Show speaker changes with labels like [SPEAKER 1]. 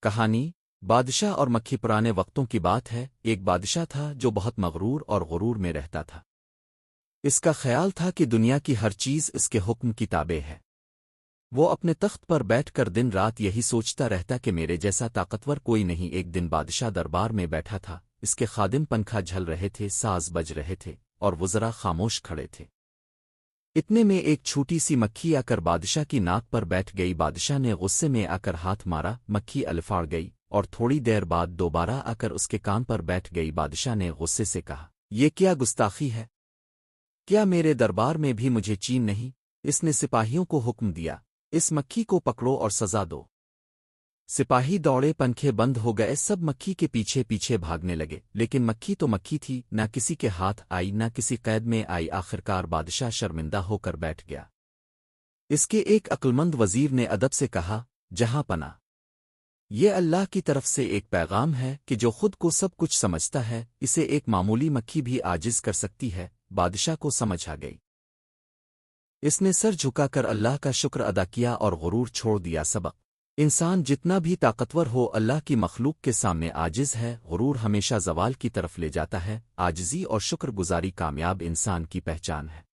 [SPEAKER 1] کہانی بادشاہ اور مکھی پرانے وقتوں کی بات ہے، ایک بادشاہ تھا جو بہت مغرور اور غرور میں رہتا تھا۔ اس کا خیال تھا کہ دنیا کی ہر چیز اس کے حکم کی تابع ہے۔ وہ اپنے تخت پر بیٹھ کر دن رات یہی سوچتا رہتا کہ میرے جیسا طاقتور کوئی نہیں۔ ایک دن بادشاہ دربار میں بیٹھا تھا، اس کے خادم پنکھا جھل رہے تھے، ساز بج رہے تھے اور وزراء خاموش کھڑے تھے۔ اتنے میں ایک چھوٹی سی مکھی آ کر بادشاہ کی ناک پر بیٹھ گئی۔ بادشاہ نے غصے میں آ کر ہاتھ مارا، مکھی الفاڑ گئی اور تھوڑی دیر بعد دوبارہ آ کر اس کے کان پر بیٹھ گئی۔ بادشاہ نے غصے سے کہا، یہ کیا گستاخی ہے؟ کیا میرے دربار میں بھی مجھے چین نہیں؟ اس نے سپاہیوں کو حکم دیا، اس مکھی کو پکڑو اور سزا دو۔ سپاہی دوڑے، پنکھے بند ہو گئے، سب مکھی کے پیچھے پیچھے بھاگنے لگے، لیکن مکھی تو مکھی تھی، نہ کسی کے ہاتھ آئی نہ کسی قید میں آئی۔ آخرکار بادشاہ شرمندہ ہو کر بیٹھ گیا۔ اس کے ایک عقلمند وزیر نے ادب سے کہا، جہاں پناہ، یہ اللہ کی طرف سے ایک پیغام ہے کہ جو خود کو سب کچھ سمجھتا ہے اسے ایک معمولی مکھی بھی عاجز کر سکتی ہے۔ بادشاہ کو سمجھ آ گئی۔ اس نے سر جھکا کر اللہ کا شکر ادا کیا اور غرور چھوڑ دیا۔ سبق: انسان جتنا بھی طاقتور ہو اللہ کی مخلوق کے سامنے عاجز ہے۔ غرور ہمیشہ زوال کی طرف لے جاتا ہے، عاجزی اور شکر گزاری کامیاب انسان کی پہچان ہے۔